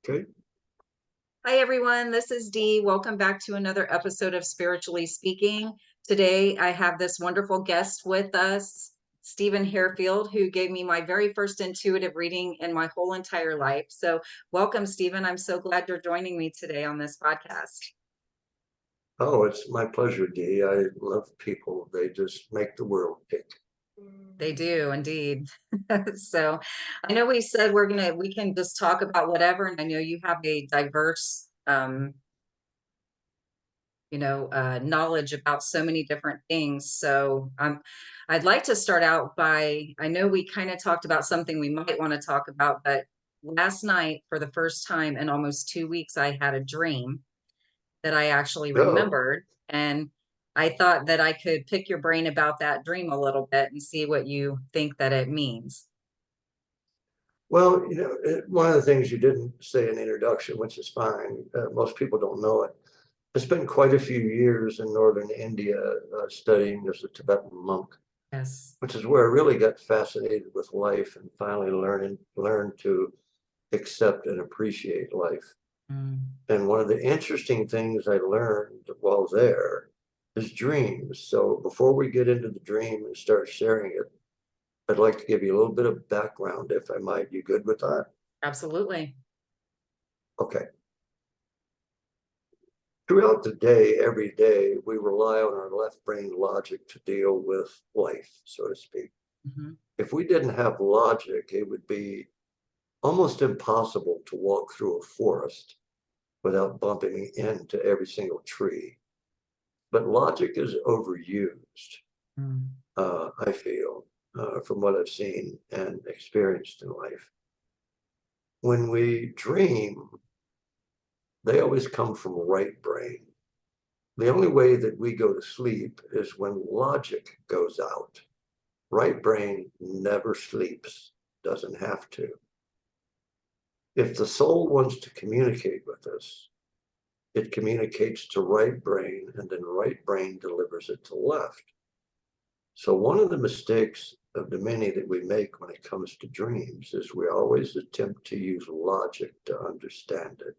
Okay. Hi, everyone. This is Dee. Welcome back to another episode of Spiritually Speaking. Today, I have this wonderful guest with us, Stephen Hairfield, who gave me my very first intuitive reading in my whole entire life. So, welcome, Stephen. I'm so glad you're joining me today on this podcast. Oh, it's my pleasure, Dee. I love people. They just make the world tick. They do indeed. So, I know we said we can just talk about whatever, and I know you have a diverse knowledge about so many different things. So I'd like to start out by, I know we kind of talked about something we might want to talk about, but last night, for the first time in almost 2 weeks, I had a dream that I actually Oh, remembered. And I thought that I could pick your brain about that dream a little bit and see what you think that it means. well, one of the things you didn't say in the introduction, which is fine, most people don't know it. I spent quite a few years in northern India studying as a Tibetan monk, Yes. which is where I really got fascinated with life and finally learned to accept and appreciate life. Mm. And one of the interesting things I learned while there is dreams. So before we get into the dream and start sharing it, I'd like to give you a little bit of background, if I might. You good with that? Absolutely. Okay. Throughout the day, every day, we rely on our left brain logic to deal with life, so to speak. Mhm. If we didn't have logic, it would be almost impossible to walk through a forest without bumping into every single tree. But logic is overused, Mm. I feel, from what I've seen and experienced in life. When we dream, they always come from right brain. The only way that we go to sleep is when logic goes out. Right brain never sleeps, doesn't have to. If the soul wants to communicate with us, it communicates to right brain, and then right brain delivers it to left. So one of the mistakes of the many that we make when it comes to dreams is we always attempt to use logic to understand it.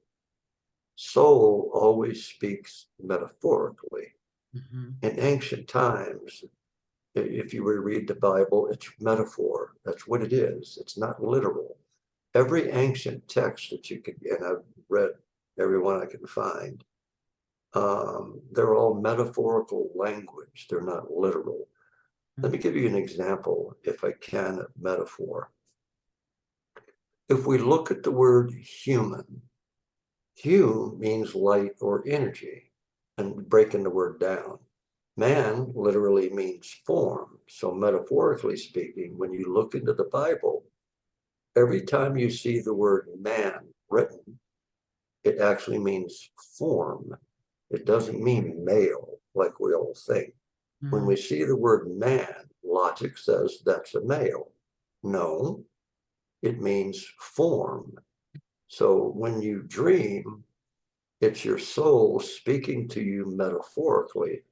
Soul always speaks metaphorically. Mhm. In ancient times, if you were to read the Bible, it's metaphor. That's what it is. It's not literal. Every ancient text that you could, and I've read every one I can find, they're all metaphorical language. They're not literal. Let me give you an example, if I can, of metaphor. If we look at the word human, hue means light or energy, and breaking the word down. Man literally means form. So, metaphorically speaking, when you look into the Bible, every time you see the word man written, it actually means form. It doesn't mean male like we all think. When we Mm. see the word man, logic says that's a male. No, it means form. So when you dream, it's your soul speaking to you metaphorically.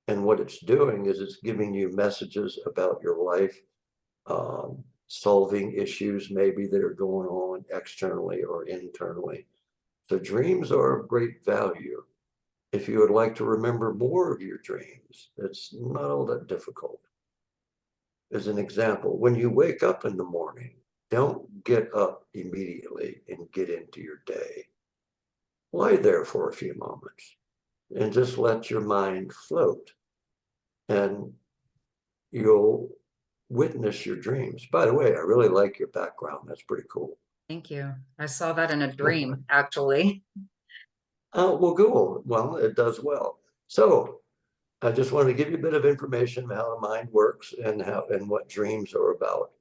And what it's doing is it's giving you messages about your life, solving issues maybe that are going on externally or internally. So dreams are of great value. If you would like to remember more of your dreams, it's not all that difficult. As an example, when you wake up in the morning, don't get up immediately and get into your day. Lie there for a few moments and just let your mind float, and you'll witness your dreams. By the way, I really like your background. That's pretty cool. Thank you. I saw that in a dream, actually. Well, cool. Well, it does well. So I just wanted to give you a bit of information about how the mind works and how and what dreams are about.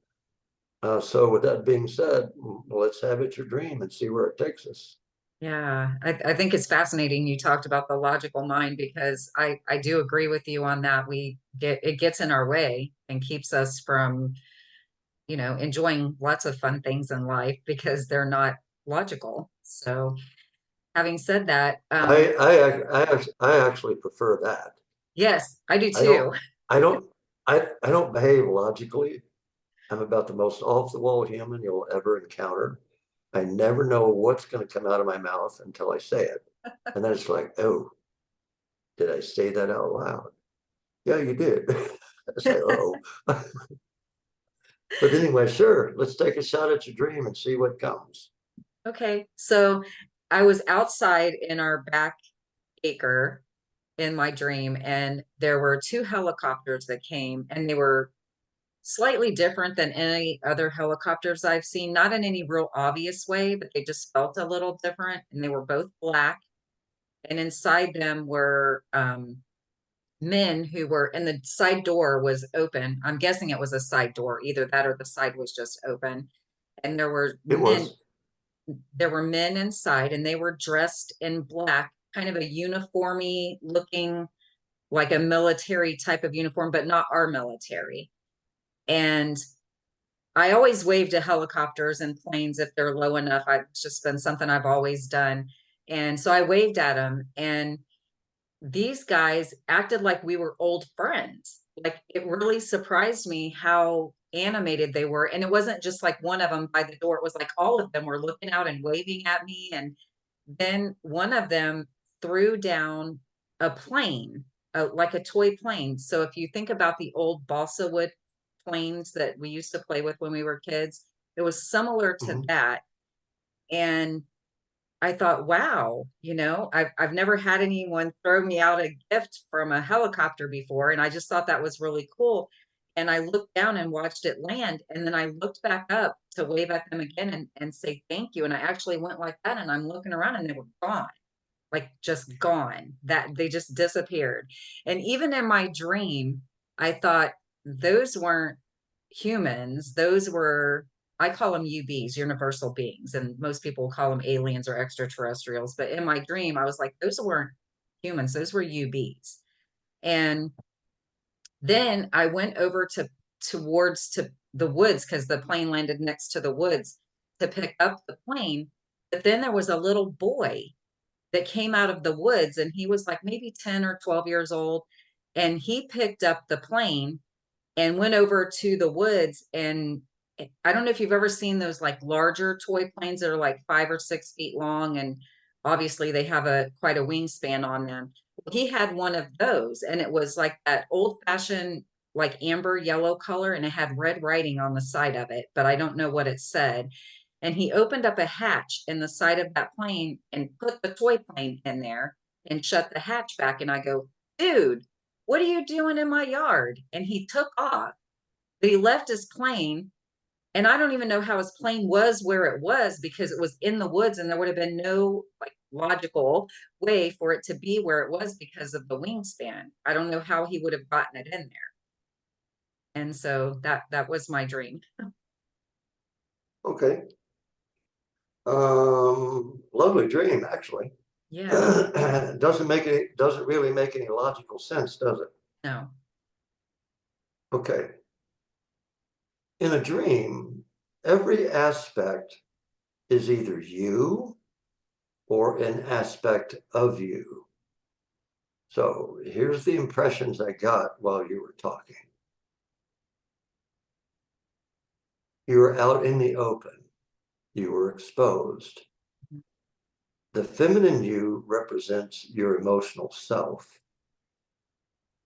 So with that being said, let's have it your dream and see where it takes us. Yeah, I think it's fascinating you talked about the logical mind because I do agree with you on that. It gets in our way and keeps us from, enjoying lots of fun things in life because they're not logical. So having said that, I actually prefer that. yes, I do I too. don't I don't I don't behave logically. I'm about the most off the wall human you'll ever encounter. I never know what's going to come out of my mouth until I say it. And then it's like, oh, did I say that out loud? Yeah, you did. I say, oh. But anyway, sure, let's take a shot at your dream and see what comes. Okay, so I was outside in our back acre in my dream, and there were two helicopters that came, and they were slightly different than any other helicopters I've seen, not in any real obvious way, but they just felt a little different, and they were both black. And inside them were men who were, and the side door was open. I'm guessing it was a side door, either that or the side was just open. And It was. there were men inside, and they were dressed in black, kind of a uniformy looking, like a military type of uniform, but not our military. And I always wave to helicopters and planes if they're low enough. It's just been something I've always done. And so I waved at them, and these guys acted like we were old friends. Like, it really surprised me how animated they were. And it wasn't just like one of them by the door, it was like all of them were looking out and waving at me. And then one of them threw down a plane, like a toy plane. So if you think about the old balsa wood planes that we used to play with when we were kids, it was similar to Mhm. that. And I thought, wow, I've never had anyone throw me out a gift from a helicopter before. And I just thought that was really cool. And I looked down and watched it land. And then I looked back up to wave at them again and say thank you. And I actually went like that, and I'm looking around and they were gone, like just gone, that they just disappeared. And even in my dream, I thought those weren't humans. Those were, I call them UBs, universal beings, and most people call them aliens or extraterrestrials. But in my dream, I was like, those weren't humans, those were UBs. And then I went over to the woods, because the plane landed next to the woods, to pick up the plane. But then there was a little boy that came out of the woods, and he was like maybe 10 or 12 years old, and he picked up the plane and went over to the woods. And I don't know if you've ever seen those like larger toy planes that are like 5 or 6 feet long, and obviously they have a quite a wingspan on them. He had one of those, and it was like that old fashioned, like amber yellow color, and it had red writing on the side of it, but I don't know what it said. And he opened up a hatch in the side of that plane and put the toy plane in there and shut the hatch back. And I go, dude, what are you doing in my yard? And he took off, but he left his plane. And I don't even know how his plane was where it was, because it was in the woods, and there would have been no like logical way for it to be where it was because of the wingspan. I don't know how he would have gotten it in there. And so that was my dream. Okay. Lovely dream, actually. Yeah, Doesn't really make any logical sense, does it? no. Okay. In a dream, every aspect is either you or an aspect of you. So here's the impressions I got while you were talking. You were out in the open. You were exposed. The feminine you represents your emotional self.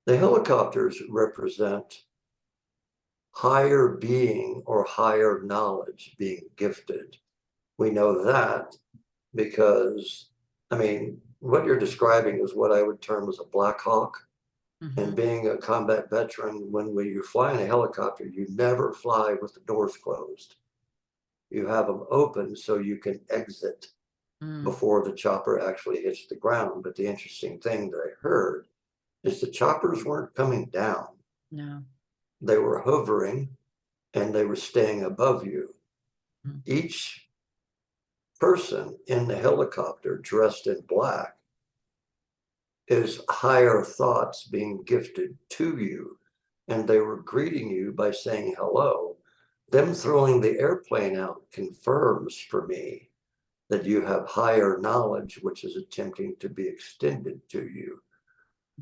The helicopters represent higher being or higher knowledge being gifted. We know that because, I mean, what you're describing is what I would term as a Black Hawk. And Mhm. being a combat veteran, when you fly in a helicopter, you never fly with the doors closed. You have them open so you can exit Mm, before the chopper actually hits the ground. But the interesting thing that I heard is the choppers weren't coming down. no. They were hovering and they were staying above you. Mm, Each person in the helicopter dressed in black is higher thoughts being gifted to you. And they were greeting you by saying hello. Them throwing the airplane out confirms for me that you have higher knowledge, which is attempting to be extended to you.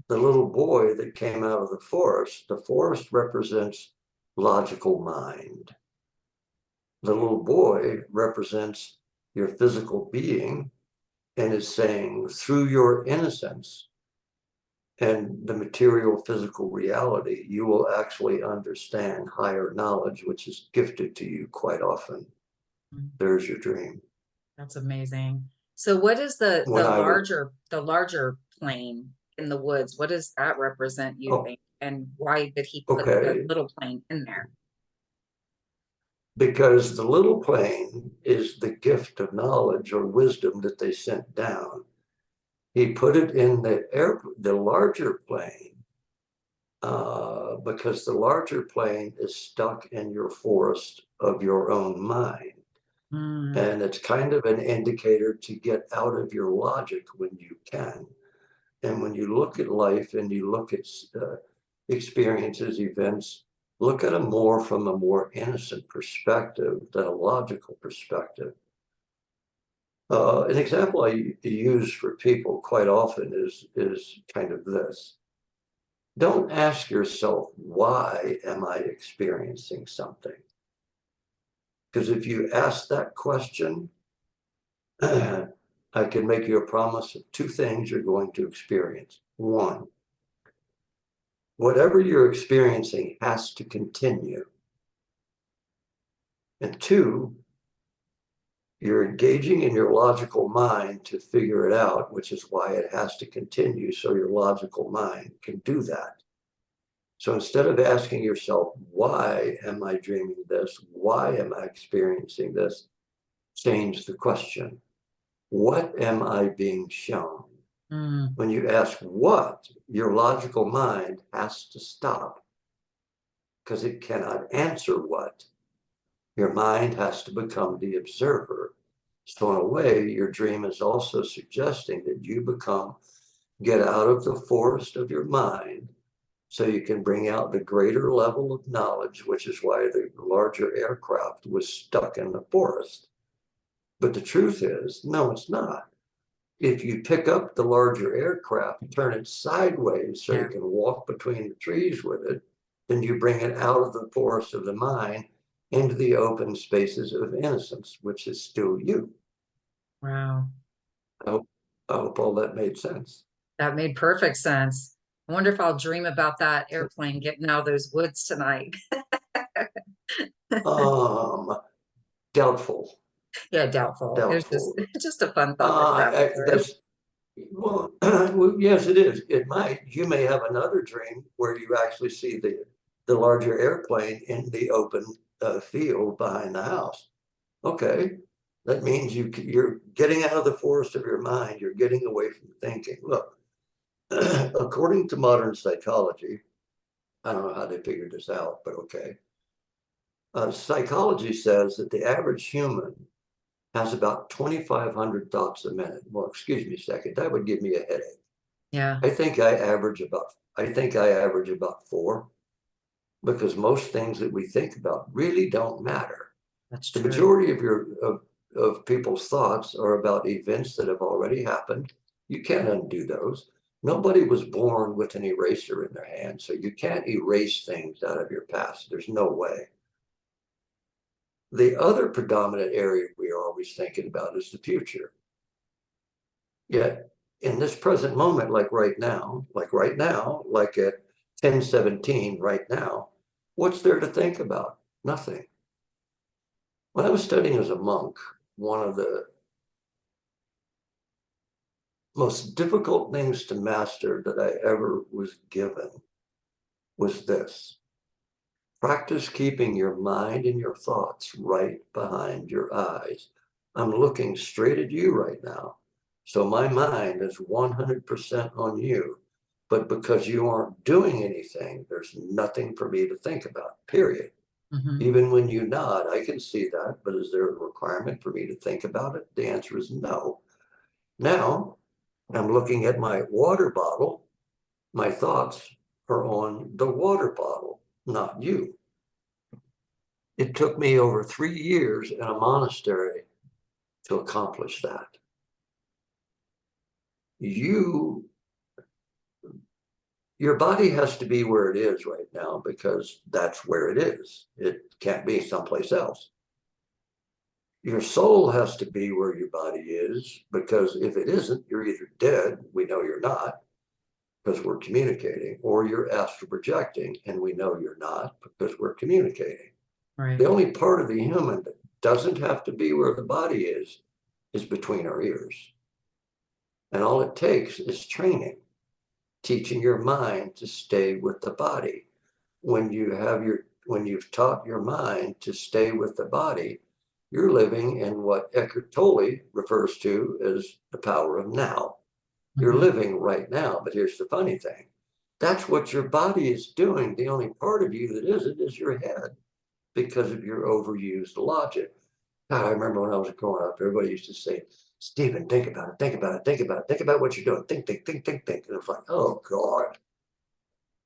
The little boy that came out of the forest represents logical mind. The little boy represents your physical being, and is saying through your innocence and the material physical reality, you will actually understand higher knowledge, which is gifted to you quite often. There's your dream. That's amazing. So what is the When I was, larger plane in the woods? What does that represent, you oh, think? And why did he put the okay, little plane in there? because the little plane is the gift of knowledge or wisdom that they sent down. He put it in the larger plane because the larger plane is stuck in your forest of your own mind. Mm, And it's kind of an indicator to get out of your logic when you can. And when you look at life and you look at experiences, events, look at them more from a more innocent perspective than a logical perspective. An example I use for people quite often is kind of this. Don't ask yourself, why am I experiencing something? Because if you ask that question, I can make you a promise of two things you're going to experience. One, whatever you're experiencing has to continue. And two, you're engaging in your logical mind to figure it out, which is why it has to continue, so your logical mind can do that. So instead of asking yourself, why am I dreaming this? Why am I experiencing this? Change the question. What am I being shown? mm, When you ask what, your logical mind has to stop because it cannot answer what. Your mind has to become the observer. So in a way, your dream is also suggesting that you get out of the forest of your mind so you can bring out the greater level of knowledge, which is why the larger aircraft was stuck in the forest. But the truth is, no, it's not. If you pick up the larger aircraft, turn it sideways so you yeah. can walk between the trees with it, then you bring it out of the forest of the mind into the open spaces of innocence, which is still you. Wow. I hope, I hope all that made sense. That made perfect sense. I wonder if I'll dream about that airplane getting out of those woods tonight. Um, doubtful, Yeah, doubtful. It was just doubtful. just a fun thought that crafted through. That's well, well, yes, it is. It might. You may have another dream where you actually see the larger airplane in the open field behind the house. Okay, that means you're getting out of the forest of your mind. You're getting away from thinking. Look, according to modern psychology, I don't know how they figured this out, but okay. Psychology says that the average human has about 2,500 thoughts a minute. Well, excuse me a second, that would give me a headache. Yeah, I think I average about four because most things that we think about really don't matter. that's The true. majority of people's thoughts are about events that have already happened. You can't undo those. Nobody was born with an eraser in their hand, so you can't erase things out of your past. There's no way. The other predominant area we are always thinking about is the future. Yet in this present moment, like at 10:17 right now, what's there to think about? Nothing. When I was studying as a monk, one of the most difficult things to master that I ever was given was this. Practice keeping your mind and your thoughts right behind your eyes. I'm looking straight at you right now. So my mind is 100% on you. But because you aren't doing anything, there's nothing for me to think about, period. Hmm. Even when you nod, I can see that. But is there a requirement for me to think about it? The answer is no. Now I'm looking at my water bottle. My thoughts are on the water bottle, not you. It took me over 3 years in a monastery to accomplish that. You, your body has to be where it is right now because that's where it is. It can't be someplace else. Your soul has to be where your body is, because if it isn't, you're either dead, we know you're not, because we're communicating, or you're astral projecting, and we know you're not, because we're communicating. Right. The only part of the human that doesn't have to be where the body is between our ears. And all it takes is training, teaching your mind to stay with the body. When you've taught your mind to stay with the body, you're living in what Eckhart Tolle refers to as the power of now. You're living right now. But here's the funny thing. That's what your body is doing. The only part of you that isn't is your head, because of your overused logic. God, I remember when I was growing up, everybody used to say, Stephen, think about it, think about it, think about it, think about what you're doing, think, think, think, think, think. And it was like, oh God.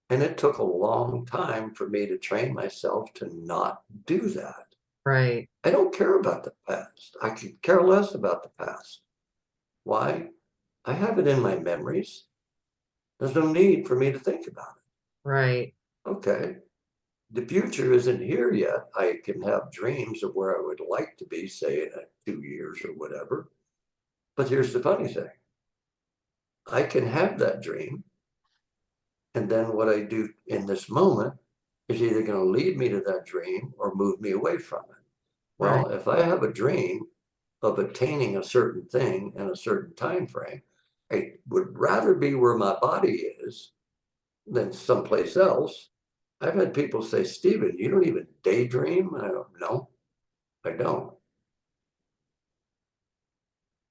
And it took a long time for me to train myself to not do that. Right. I don't care about the past. I could care less about the past. Why? I have it in my memories. There's no need for me to think about Right. it. Okay. The future isn't here yet. I can have dreams of where I would like to be, say in 2 years or whatever. But here's the funny thing. I can have that dream. And then what I do in this moment is either going to lead me to that dream or move me away from it. Well, Right. if I have a dream of attaining a certain thing in a certain time frame, I would rather be where my body is than someplace else. I've had people say, Stephen, you don't even daydream? I don't know. I don't.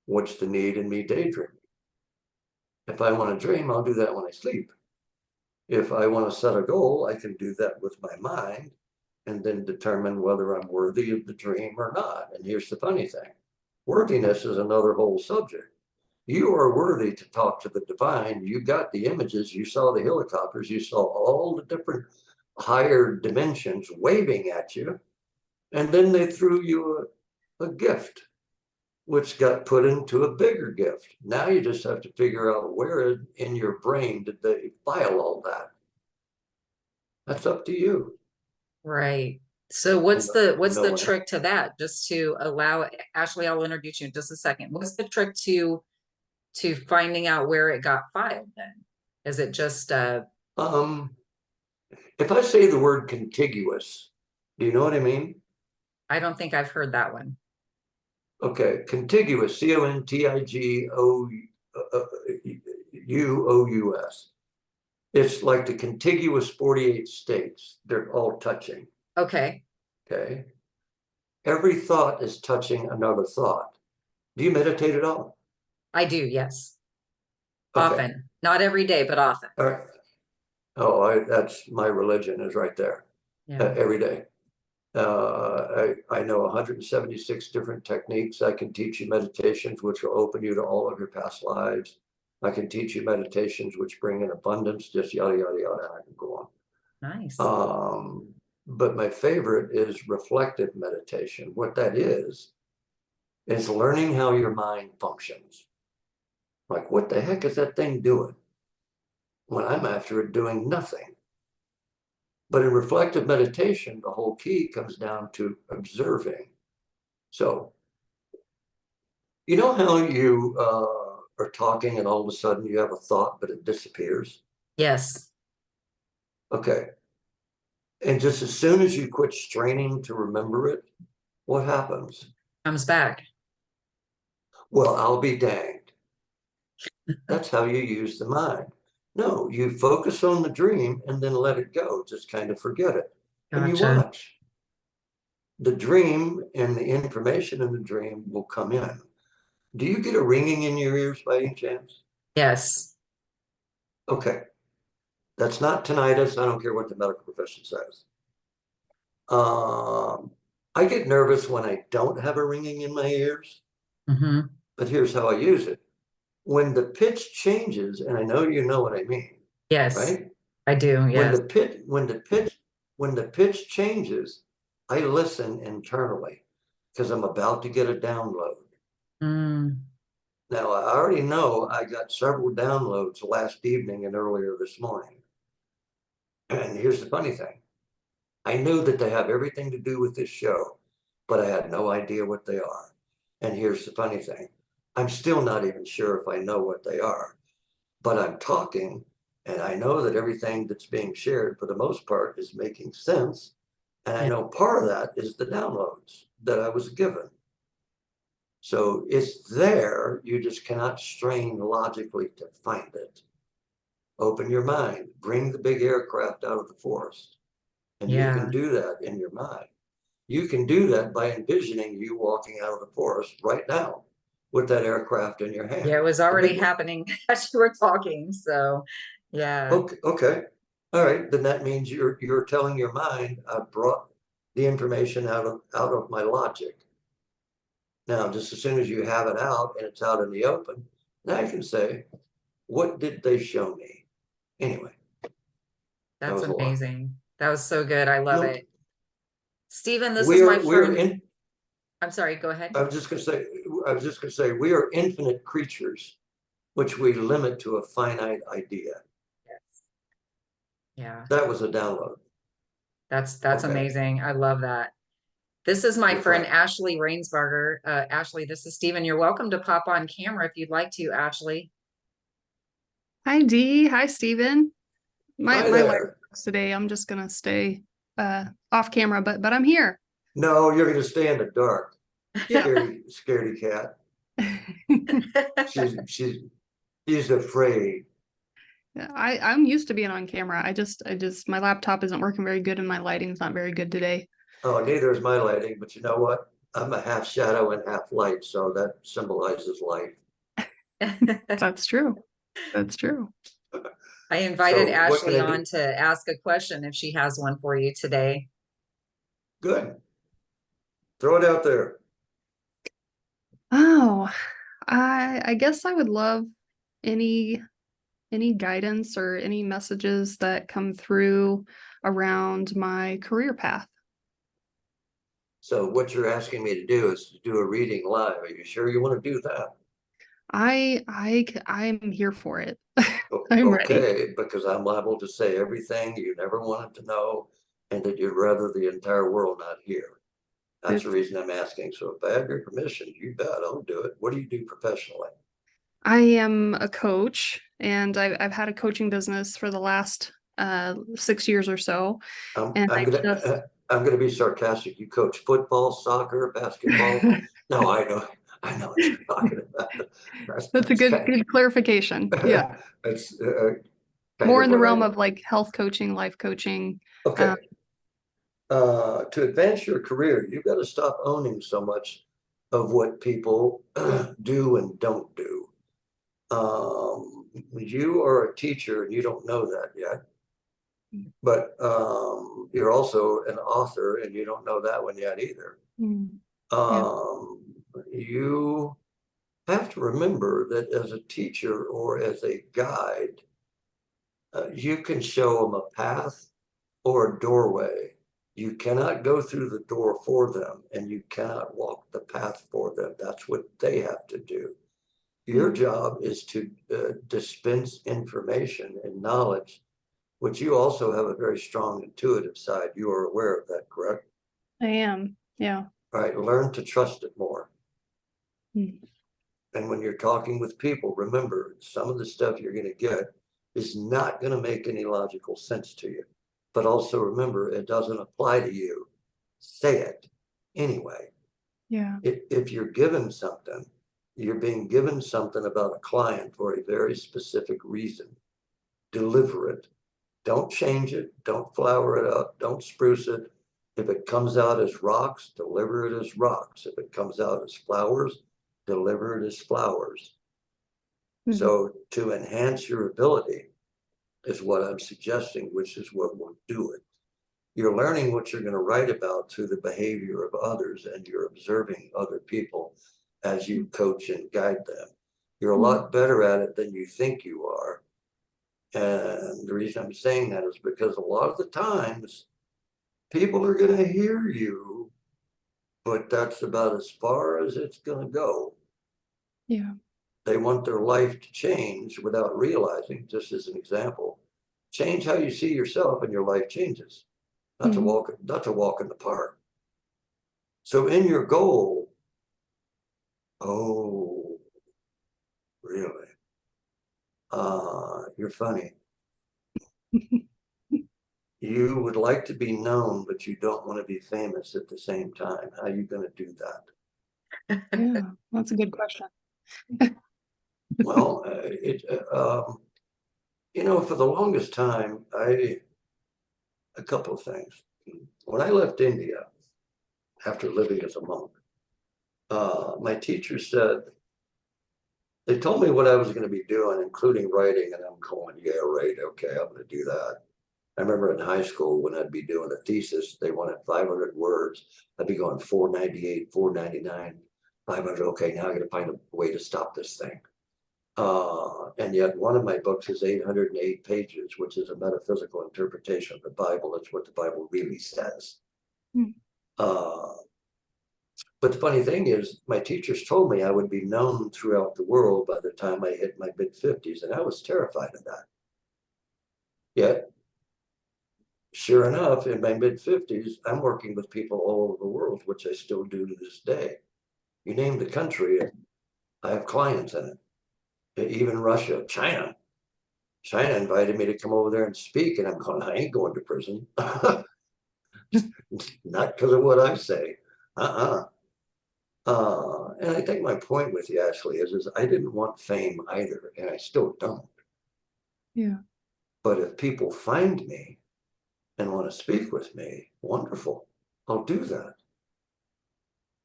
What's the need in me daydreaming? If I want to dream, I'll do that when I sleep. If I want to set a goal, I can do that with my mind and then determine whether I'm worthy of the dream or not. And here's the funny thing. Worthiness is another whole subject. You are worthy to talk to the divine. You got the images, you saw the helicopters, you saw all the different higher dimensions waving at you. And then they threw you a gift, which got put into a bigger gift. Now you just have to figure out where in your brain did they file all that. That's up to you. Right. So And what's no the one else. trick to that? Just to allow Ashley, I'll introduce you in just a second. What's the trick to finding out where it got filed then? Is it just Um, if I say the word contiguous, do you know what I mean? I don't think I've heard that one. Okay, contiguous, CONTIGOUOUS. It's like the contiguous 48 states. They're all touching. Okay. Okay. Every thought is touching another thought. Do you meditate at all? I do, yes. Okay. Often. Not every day, but often. All right. Oh, that's my religion is right there. Yeah. Every day. I know 176 different techniques. I can teach you meditations, which will open you to all of your past lives. I can teach you meditations, which bring in abundance, just yada, yada, yada. I can go Nice. on. But my favorite is reflective meditation. What that is learning how your mind functions. Like, what the heck is that thing doing when I'm after it doing nothing? But in reflective meditation, the whole key comes down to observing. So, you know how you are talking and all of a sudden you have a thought, but it disappears? Yes. Okay. And just as soon as you quit straining to remember it, what happens? Comes back. Well, I'll be danged. That's how you use the mind. No, you focus on the dream and then let it go. Just kind of forget it. And you Gotcha. watch. The dream and the information in the dream will come in. Do you get a ringing in your ears by any chance? Yes. Okay. That's not tinnitus. I don't care what the medical profession says. I get nervous when I don't have a ringing in my ears, Mm-hmm. but here's how I use it. When the pitch changes, and I know you know what I mean, Yes. right? I do. When Yes. the pitch changes, I listen internally because I'm about to get a download. Mm. Now I already know I got several downloads last evening and earlier this morning. And here's the funny thing. I knew that they have everything to do with this show, but I had no idea what they are. And here's the funny thing. I'm still not even sure if I know what they are, but I'm talking and I know that everything that's being shared for the most part is making sense. And I Yeah. know part of that is the downloads that I was given. So it's there. You just cannot strain logically to find it. Open your mind, bring the big aircraft out of the forest. And you can Yeah. do that in your mind. You can do that by envisioning you walking out of the forest right now with that aircraft in your hand, Yeah, it was the already big one. happening as you were talking. So yeah. Okay, okay. All right, then that means you're telling your mind I brought the information out of my logic. Now, just as soon as you have it out and it's out in the open, now I can say, what did they show me? Anyway, that That's was a lot. amazing. That was so good. I love Nope. it. Stephen, this is my We're friend. in I'm sorry, go ahead. I was just gonna say, we are infinite creatures, which we limit to a finite idea. Yes. Yeah, That was a download. that's Okay, amazing. I love that. This is my you're friend fine. Ashley Rainsberger. Ashley, this is Stephen. You're welcome to pop on camera if you'd like to, Ashley. Hi Dee. Hi Stephen. My Hi my light there. works today. I'm just gonna stay off camera, but I'm here. No, you're gonna stay in the dark. Yeah. Scaredy cat. She's she's she's afraid. I'm used to being on camera. I just my laptop isn't working very good and my lighting's not very good today. Oh, neither is my lighting, but you know what? I'm a half shadow and half light, so that symbolizes light. That's true. That's true. I invited So what can Ashley I on do? to ask a question if she has one for you today. Good. Throw it out there. Oh, I guess I would love any any guidance or any messages that come through around my career path. So what you're asking me to do is to do a reading live. Are you sure you want to do that? I'm here for it. I'm ready. Okay, because I'm liable to say everything you never wanted to know and that you'd rather the entire world not hear. That's the It's reason I'm asking. So if I have your permission, you bet I'll do it. What do you do professionally? I am a coach and I've had a coaching business for the last 6 years or so. I'm And I'm I gonna just I'm gonna be sarcastic. You coach football, soccer, basketball. No, I know what you're talking about. that's a That's good clarification. Yeah. that's kind More of in the what I realm of like health coaching, life coaching. okay. To advance your career, you've got to stop owning so much of what people do and don't do. You are a teacher and you don't know that yet, but you're also an author and you don't know that one yet either. Mm, yeah. Um, you have to remember that as a teacher or as a guide, you can show them a path or a doorway. You cannot go through the door for them and you cannot walk the path for them. That's what they have to do. Your Yeah. job is to dispense information and knowledge, which you also have a very strong intuitive side. You are aware of that, correct? I am. Yeah. All right, learn to trust it more. Mm, And when you're talking with people, remember some of the stuff you're going to get is not going to make any logical sense to you. But also remember, it doesn't apply to you. Say it anyway. yeah. If you're given something, you're being given something about a client for a very specific reason. Deliver it. Don't change it. Don't flower it up. Don't spruce it. If it comes out as rocks, deliver it as rocks. If it comes out as flowers, deliver it as flowers. Mhm. So to enhance your ability is what I'm suggesting, which is what will do it. You're learning what you're going to write about through the behavior of others, and you're observing other people as you coach and guide them. You're a Mm, lot better at it than you think you are. And the reason I'm saying that is because a lot of the times people are going to hear you, but that's about as far as it's going to go. yeah. They want their life to change without realizing, just as an example, change how you see yourself and your life changes. Not to Mhm. walk in the park. So in your goal, oh, really? You're funny. You would like to be known, but you don't want to be famous at the same time. How are you going to do that? Yeah, that's a good question. Well, for the longest time, a couple of things. When I left India after living as a monk, my teacher said, they told me what I was going to be doing, including writing, and I'm going, yeah, right, okay, I'm going to do that. I remember in high school when I'd be doing a thesis, they wanted 500 words. I'd be going 498, 499, 500. Okay, now I got to find a way to stop this thing. And yet one of my books is 808 pages, which is a metaphysical interpretation of the Bible. That's what the Bible really says. Hmm. But the funny thing is, my teachers told me I would be known throughout the world by the time I hit my mid-50s, and I was terrified of that. Yet, sure enough, in my mid-50s, I'm working with people all over the world, which I still do to this day. You name the country, I have clients in it. Even Russia, China. China invited me to come over there and speak, and I'm going, I ain't going to prison. Not because of what I say. And I think my point with you, Ashley, is I didn't want fame either, and I still don't. Yeah. But if people find me and want to speak with me, wonderful, I'll do that.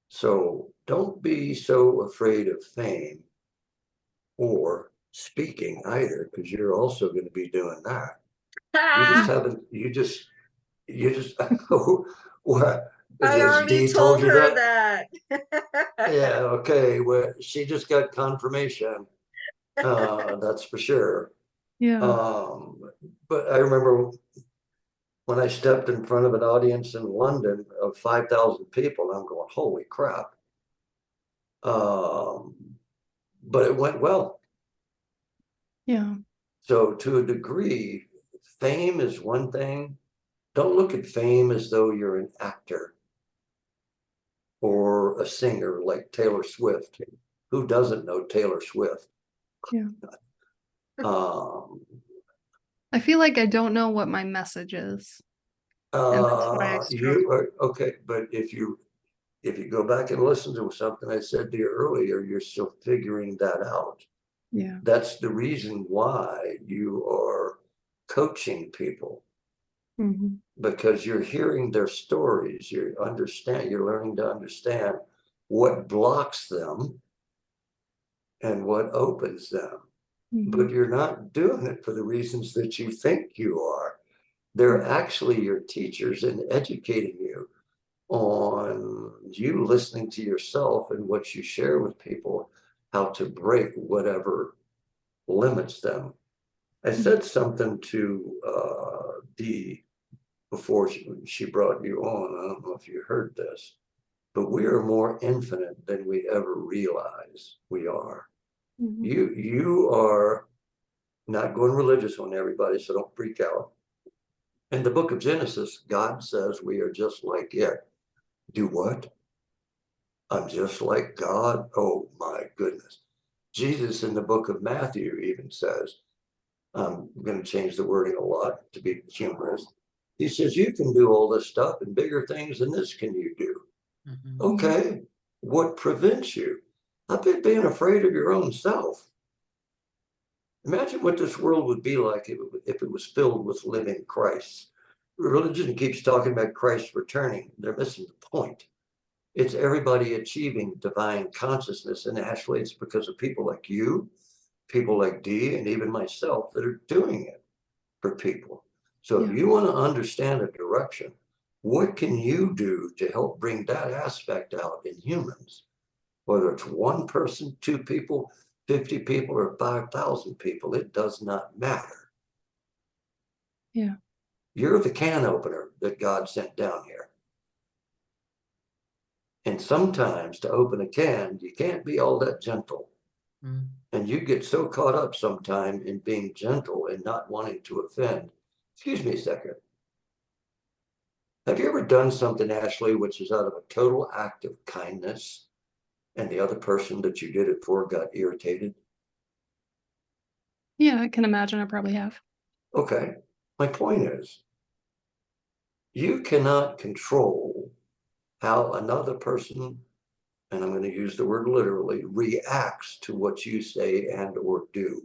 So don't be so afraid of fame or speaking either, because you're also going to be doing that. You just haven't, you just, what? I Has already Dee told told you her that? that. Yeah, okay. Well, she just got confirmation. That's for sure. Yeah. But I remember when I stepped in front of an audience in London of 5,000 people, I'm going, holy crap. But it went well. Yeah. So to a degree, fame is one thing. Don't look at fame as though you're an actor or a singer like Taylor Swift. Who doesn't know Taylor Swift? Yeah. Um, I feel like I don't know what my message is. And that's why I struggle. you are okay, but if you go back and listen to something I said to you earlier, you're still figuring that out. Yeah. That's the reason why you are coaching people, Mhm. because you're hearing their stories. You're learning to understand what blocks them and what opens them. But Mhm. you're not doing it for the reasons that you think you are. They're actually your teachers and educating you on you listening to yourself and what you share with people, how to break whatever limits them. I said something to Dee before she brought you on. I don't know if you heard this, but we are more infinite than we ever realize we are. Mhm. You are not going religious on everybody, so don't freak out. In the book of Genesis, God says we are just like it. Do what? I'm just like God. Oh my goodness. Jesus in the book of Matthew even says, I'm going to change the wording a lot to be humorous. He says, you can do all this stuff and bigger things than this can you do. Mhm. Okay, what prevents you? I bet being afraid of your own self. Imagine what this world would be like if it was filled with living Christ. Religion keeps talking about Christ returning. They're missing the point. It's everybody achieving divine consciousness. And actually, it's because of people like you, people like Dee, and even myself that are doing it for people. So if Yeah. you want to understand a direction, what can you do to help bring that aspect out in humans? Whether it's one person, two people, 50 people, or 5,000 people, it does not matter. Yeah. You're the can opener that God sent down here. And sometimes to open a can, you can't be all that gentle. Mm. And you get so caught up sometime in being gentle and not wanting to offend. Excuse me a second. Have you ever done something, Ashley, which is out of a total act of kindness, and the other person that you did it for got irritated? Yeah, I can imagine I probably have. Okay. My point is, you cannot control how another person, and I'm going to use the word literally, reacts to what you say and or do.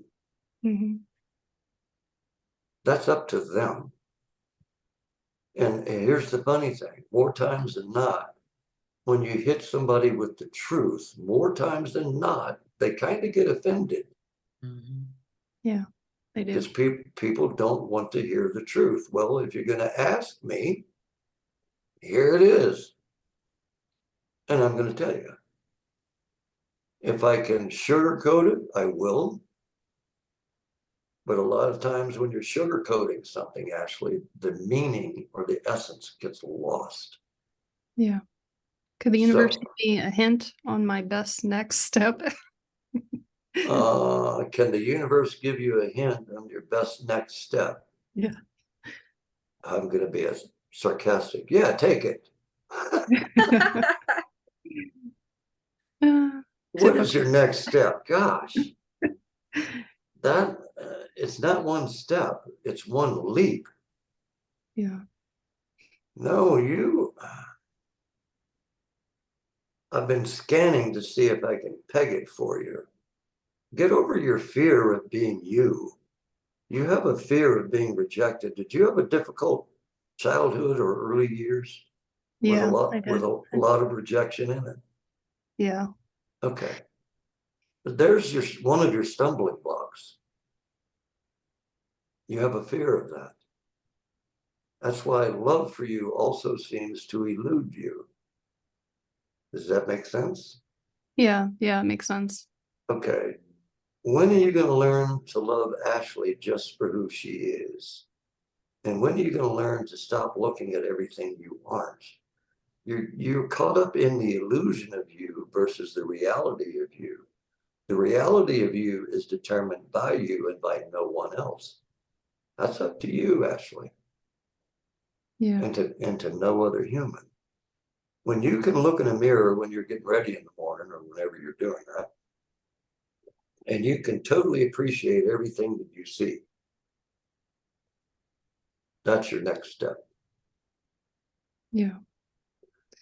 Hmm. That's up to them. And here's the funny thing, more times than not, when you hit somebody with the truth, more times than not, they kind of get offended Yeah, they do. because people don't want to hear the truth. Well, if you're going to ask me, here it is. And I'm going to tell you, if I can sugarcoat it, I will. But a lot of times when you're sugarcoating something, Ashley, the meaning or the essence gets lost. Yeah. Could the So, universe give me a hint on my best next step? can the universe give you a hint on your best next step? Yeah. I'm going to be as sarcastic. Yeah, take it. What is your Typical. next step? Gosh, that it's not one step, it's one leap. Yeah. No, I've been scanning to see if I can peg it for you. Get over your fear of being you. You have a fear of being rejected. Did you have a difficult childhood or early years with a Yeah, I lot with did. a lot of rejection in it? Yeah. Okay. But there's one of your stumbling blocks. You have a fear of that. That's why love for you also seems to elude you. Does that make sense? Yeah. Yeah. It makes sense. Okay. When are you going to learn to love Ashley just for who she is? And when are you going to learn to stop looking at everything you aren't? You're caught up in the illusion of you versus the reality of you. The reality of you is determined by you and by no one else. That's up to you, Ashley, Yeah. and to no other human. When you can look in a mirror when you're getting ready in the morning or whenever you're doing that, and you can totally appreciate everything that you see, that's your next step. Yeah.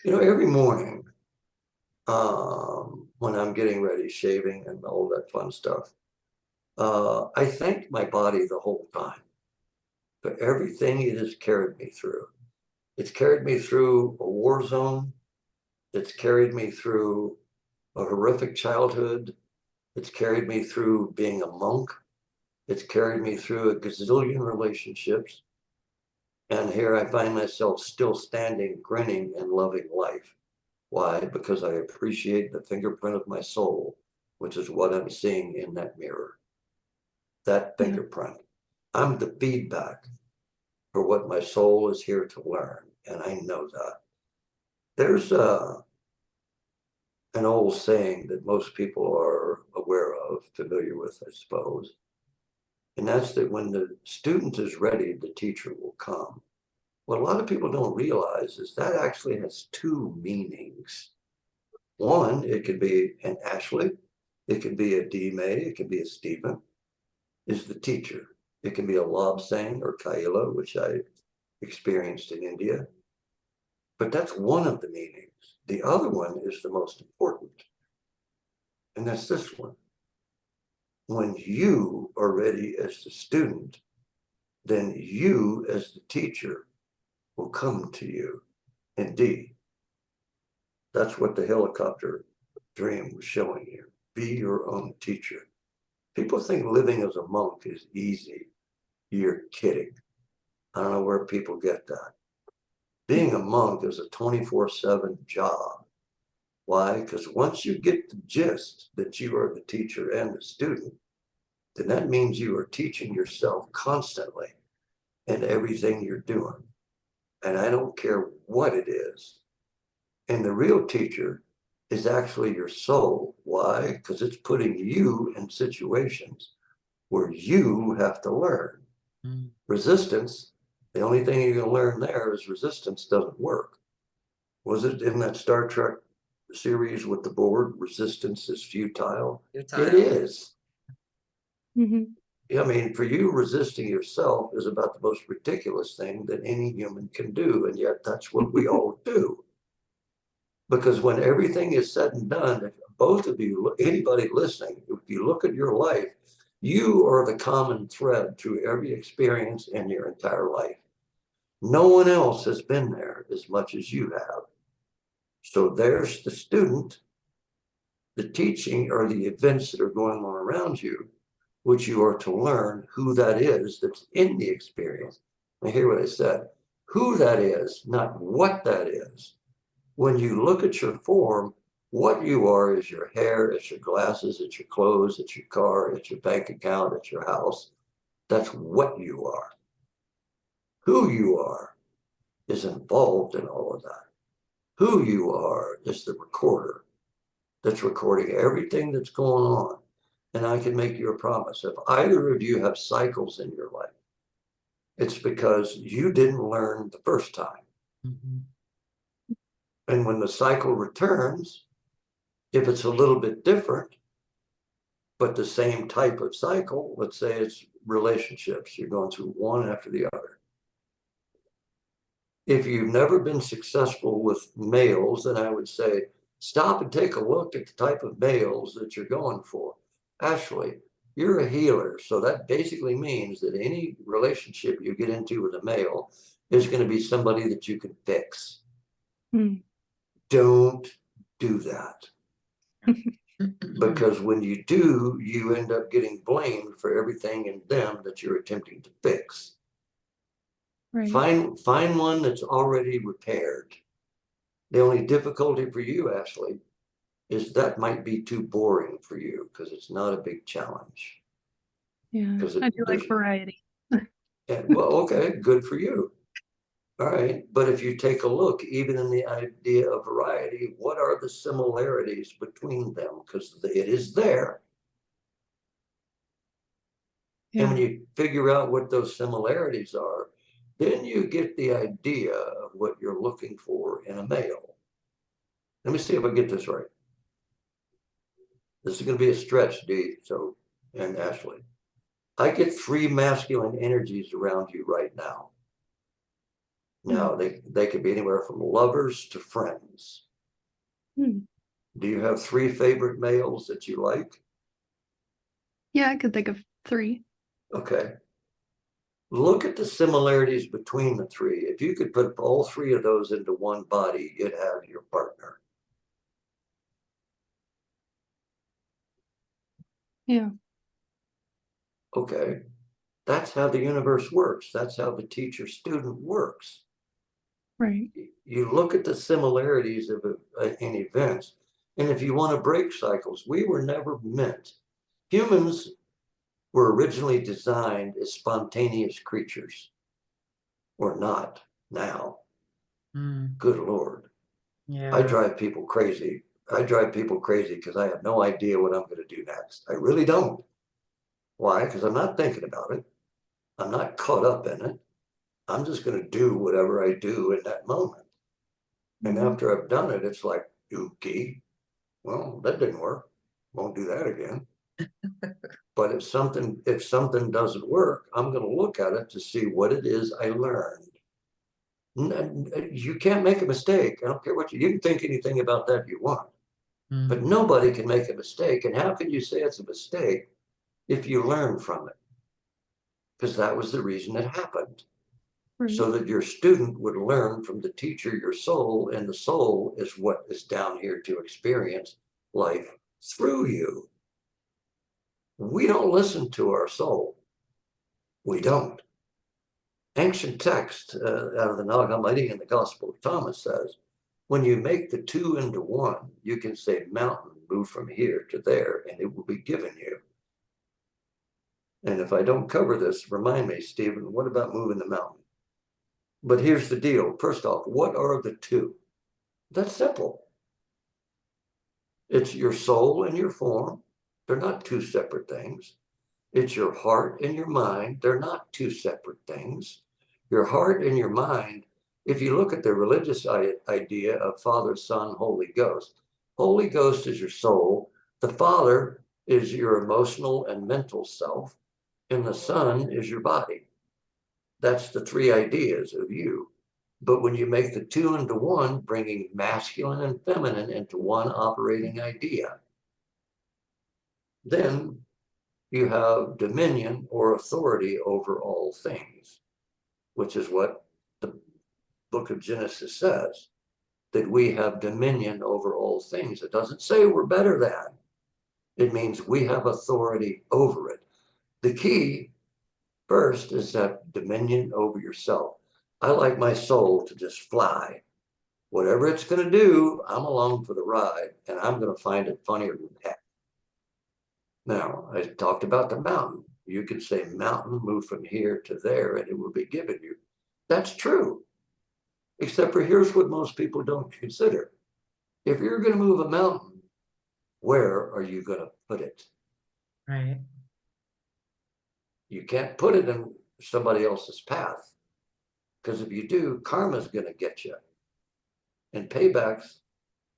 You know, every morning, when I'm getting ready, shaving and all that fun stuff, I thank my body the whole time for everything it has carried me through. It's carried me through a war zone. It's carried me through a horrific childhood. It's carried me through being a monk. It's carried me through a gazillion relationships. And here I find myself still standing, grinning, and loving life. Why? Because I appreciate the fingerprint of my soul, which is what I'm seeing in that mirror. That Yeah. fingerprint. I'm the feedback for what my soul is here to learn, and I know that. There's an old saying that most people are aware of, familiar with, I suppose, and that's that when the student is ready, the teacher will come. What a lot of people don't realize is that actually has two meanings. One, it could be an Ashley, it could be a D May, it could be a Stephen, is the teacher. It can be a Lobsang or Kaila, which I experienced in India. But that's one of the meanings. The other one is the most important. And that's this one. When you are ready as the student, then you as the teacher will come to you. Indeed, that's what the helicopter dream was showing you. Be your own teacher. People think living as a monk is easy. You're kidding. I don't know where people get that. Being a monk is a 24/7 job. Why? Because once you get the gist that you are the teacher and the student, then that means you are teaching yourself constantly in everything you're doing. And I don't care what it is. And the real teacher is actually your soul. Why? Because it's putting you in situations where you have to learn. Resistance The only thing you're going to learn there is resistance doesn't work. Was it in that Star Trek series with the board, resistance is futile? It is. Mhm. I mean, for you, resisting yourself is about the most ridiculous thing that any human can do. And yet that's what we all do. Because when everything is said and done, if both of you, anybody listening, if you look at your life, you are the common thread through every experience in your entire life. No one else has been there as much as you have. So there's the student, the teaching or the events that are going on around you, which you are to learn who that is that's in the experience. Now, hear what I said, who that is, not what that is. When you look at your form, what you are is your hair, it's your glasses, it's your clothes, it's your car, it's your bank account, it's your house. That's what you are. Who you are is involved in all of that. Who you are is the recorder that's recording everything that's going on. And I can make you a promise. If either of you have cycles in your life, it's because you didn't learn the first time. Mm-hmm. And when the cycle returns, if it's a little bit different, but the same type of cycle, let's say it's relationships, you're going through one after the other. If you've never been successful with males, then I would say, stop and take a look at the type of males that you're going for. Ashley, you're a healer. So that basically means that any relationship you get into with a male is going to be somebody that you can fix. Mm. Don't do that. Because when you do, you end up getting blamed for everything in them that you're attempting to fix. Right. Find one that's already repaired. The only difficulty for you, Ashley, is that might be too boring for you because it's not a big challenge. Yeah. 'Cause I do like there's- variety. Well, okay, good for you. All right, but if you take a look, even in the idea of variety, what are the similarities between them? Because it is there. And when Yeah. you figure out what those similarities are, then you get the idea of what you're looking for in a male. Let me see if I get this right. This is going to be a stretch, Dee, and Ashley. I get 3 masculine energies around you right now. Now, they could be anywhere from lovers to friends. Hmm. Do you have 3 favorite males that you like? Yeah, I could think of 3. Okay. Look at the similarities between the 3. If you could put all 3 of those into one body, you'd have your partner. Yeah. Okay. That's how the universe works. That's how the teacher-student works. Right. You look at the similarities of in events, and if you want to break cycles, we were never meant. Humans were originally designed as spontaneous creatures. We're not now. Mm, Good Lord. yeah. I drive people crazy. I drive people crazy because I have no idea what I'm going to do next. I really don't. Why? Because I'm not thinking about it. I'm not caught up in it. I'm just going to do whatever I do in that moment. And Mhm. after I've done it, it's like, okay, well, that didn't work. Won't do that again. But if something doesn't work, I'm going to look at it to see what it is I learned. You can't make a mistake. I don't care what you can think anything about that you want, but Mhm. nobody can make a mistake. And how can you say it's a mistake if you learn from it? Because that was the reason it happened. Right. So that your student would learn from the teacher, your soul, and the soul is what is down here to experience life through you. We don't listen to our soul. We don't. Ancient text out of the Nag Hammadi in the Gospel of Thomas says, when you make the 2 into 1, you can say, mountain, move from here to there, and it will be given you. And if I don't cover this, remind me, Stephen, what about moving the mountain? But here's the deal. First off, what are the 2? That's simple. It's your soul and your form. They're not 2 separate things. It's your heart and your mind. They're not 2 separate things. Your heart and your mind, if you look at the religious idea of Father, Son, Holy Ghost, Holy Ghost is your soul, the Father is your emotional and mental self, and the Son is your body. That's the three ideas of you. But when you make the two into one, bringing masculine and feminine into one operating idea, then you have dominion or authority over all things, which is what the book of Genesis says, that we have dominion over all things. It doesn't say we're better than. It means we have authority over it. The key first is that dominion over yourself. I like my soul to just fly. Whatever it's going to do, I'm along for the ride, and I'm going to find it funnier than heck. Now, I talked about the mountain. You could say mountain, move from here to there, and it will be given you. That's true. Except for here's what most people don't consider. If you're going to move a mountain, where are you going to put it? Right. You can't put it in somebody else's path. Because if you do, karma's going to get you. And paybacks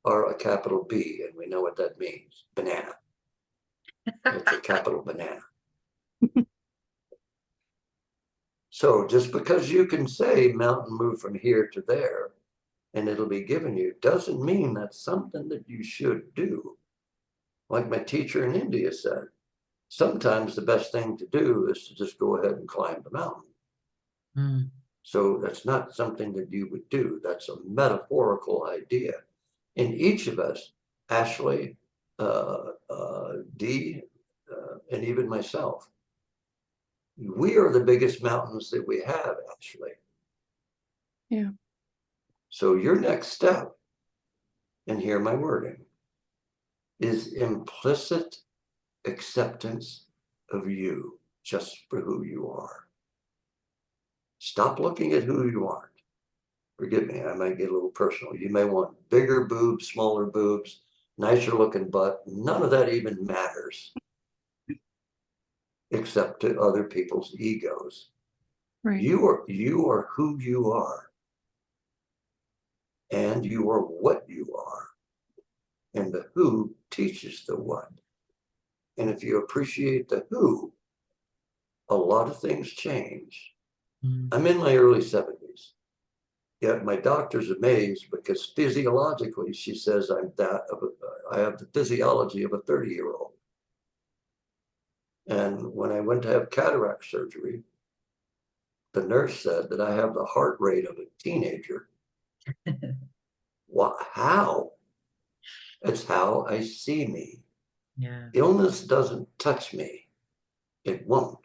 are a capital B, and we know what that means. Banana. It's a capital banana. So just because you can say mountain move from here to there and it'll be given you doesn't mean that's something that you should do. Like my teacher in India said, sometimes the best thing to do is to just go ahead and climb the mountain. Mm. So that's not something that you would do. That's a metaphorical idea. In each of us, Ashley, Dee, and even myself, we are the biggest mountains that we have, Ashley. Yeah. So your next step, and hear my wording, is implicit acceptance of you just for who you are. Stop looking at who you aren't. Forgive me, I might get a little personal. You may want bigger boobs, smaller boobs, nicer looking butt. None of that even matters, except to other people's egos. Right. You are who you are. And you are what you are. And the who teaches the what. And if you appreciate the who, a lot of things change. Mm. I'm in my early 70s. Yet my doctor's amazed because physiologically, she says I have the physiology of a 30-year-old. And when I went to have cataract surgery, the nurse said that I have the heart rate of a teenager. What? How? It's how I see me. Yeah. Illness doesn't touch me. It won't.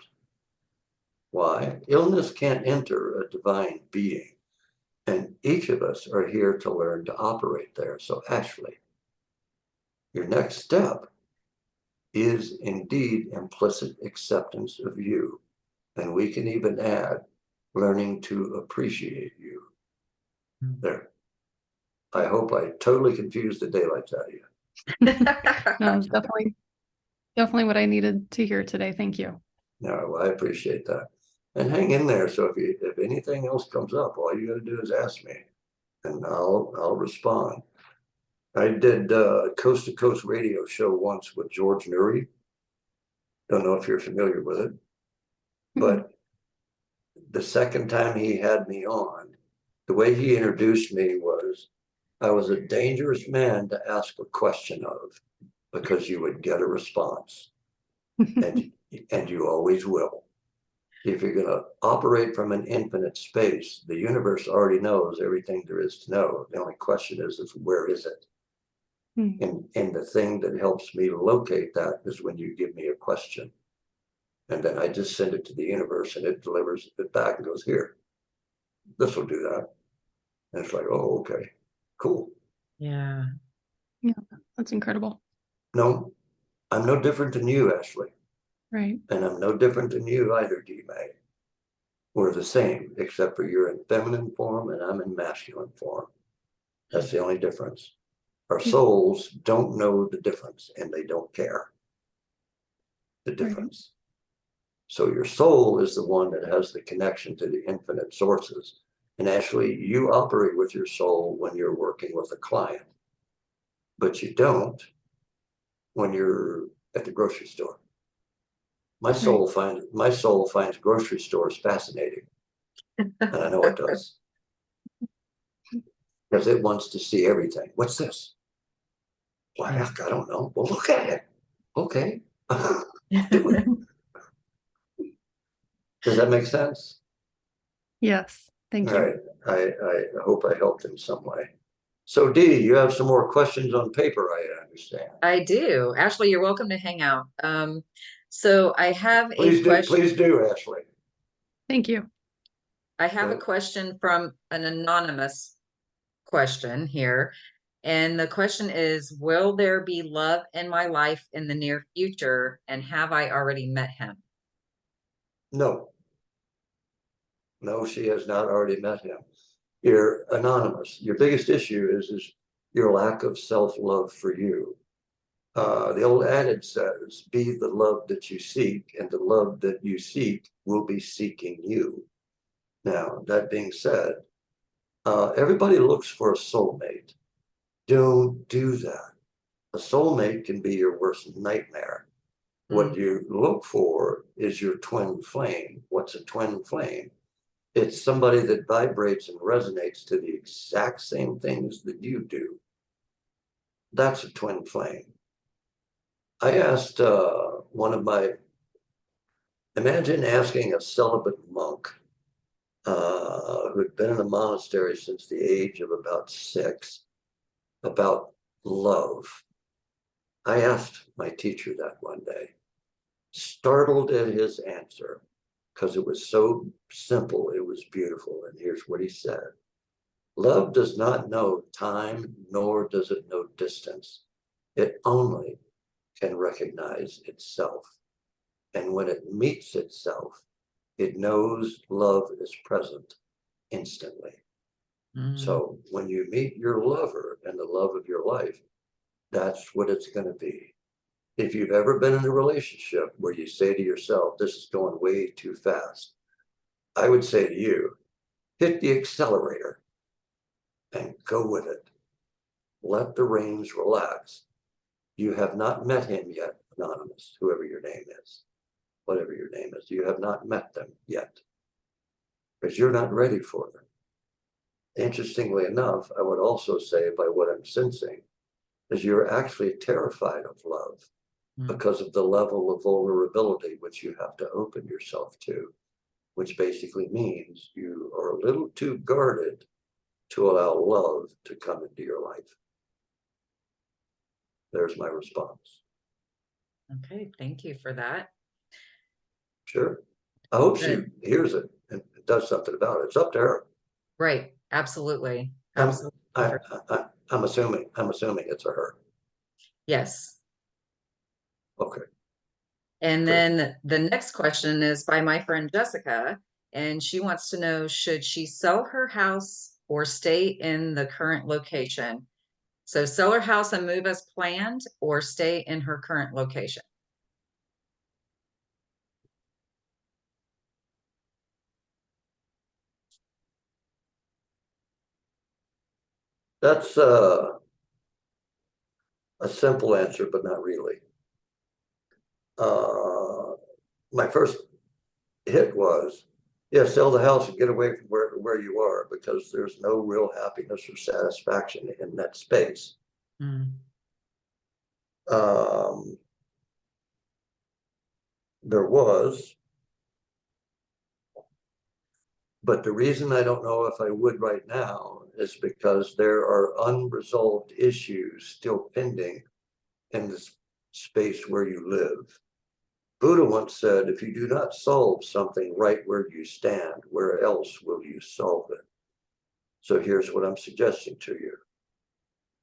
Why? Illness can't enter a divine being. And each of us are here to learn to operate there. So Ashley, your next step is indeed implicit acceptance of you. And we can even add learning to appreciate you. Mm. There. I hope I totally confused the daylights out of you. No, it's definitely what I needed to hear today. Thank you. No, I appreciate that. And hang in there. So if anything else comes up, all you got to do is ask me, and I'll respond. I did a coast to coast radio show once with George Nuri. Don't know if you're familiar with it, but the second time he had me on, the way he introduced me was, I was a dangerous man to ask a question of, because you would get a response, and you always will. If you're going to operate from an infinite space, the universe already knows everything there is to know. The only question is where is it? And the thing that helps me locate that is when you give me a question. And then I just send it to the universe and it delivers it back and goes, here, this will do that. And it's like, oh, okay, cool. Yeah. Yeah, that's incredible. No, I'm no different than you, Ashley. Right. And I'm no different than you either, D-May. We're the same, except for you're in feminine form and I'm in masculine form. That's the only difference. Our souls don't know the difference and they don't care the difference. So your soul is the one that has the connection to the infinite sources. And actually, you operate with your soul when you're working with a client, but you don't when you're at the grocery store. My soul finds grocery stores fascinating, and I know it does, because it wants to see everything. What's this? Well, heck, I don't know. Well, look at it. Okay, do it. Does that make sense? Yes, thank All you. right. I hope I helped in some way. So Dee, you have some more questions on paper, I understand. I do. Ashley, you're welcome to hang out. So I have a question. Please do, Ashley. Thank you. I have a question from an anonymous question here. And the question is, will there be love in my life in the near future? And have I already met him? No. No, she has not already met him. You're anonymous. Your biggest issue is your lack of self-love for you. The old adage says, be the love that you seek, and the love that you seek will be seeking you. Now, that being said, everybody looks for a soulmate. Don't do that. A soulmate can be your worst nightmare. What you look for is your twin flame. What's a twin flame? It's somebody that vibrates and resonates to the exact same things that you do. That's a twin flame. I asked imagine asking a celibate monk who had been in a monastery since the age of about 6 about love. I asked my teacher that one day, startled at his answer, because it was so simple, it was beautiful. And here's what he said. Love does not know time, nor does it know distance. It only can recognize itself. And when it meets itself, it knows love is present instantly. So when you meet your lover and the love of your life, that's what it's going to be. If you've ever been in a relationship where you say to yourself, this is going way too fast, I would say to you, hit the accelerator and go with it. Let the reins relax. You have not met him yet, anonymous, whoever your name is, whatever your name is. You have not met them yet because you're not ready for them. Interestingly enough, I would also say, by what I'm sensing, is you're actually terrified of love because of the level of vulnerability which you have to open yourself to, which basically means you are a little too guarded to allow love to come into your life. There's my response. Okay, thank you for that. Sure. I hope she hears it and does something about it. It's up to her. Right, absolutely. I'm assuming it's a her. Yes. Okay. And Good. then the next question is by my friend Jessica, and she wants to know, should she sell her house or stay in the current location? So sell her house and move as planned, or stay in her current location? That's a simple answer, but not really. My first hit was, yeah, sell the house and get away from where you are, because there's no real happiness or satisfaction in that space. There was, but the reason I don't know if I would right now is because there are unresolved issues still pending in this space where you live. Buddha once said, if you do not solve something right where you stand, where else will you solve it? So here's what I'm suggesting to you.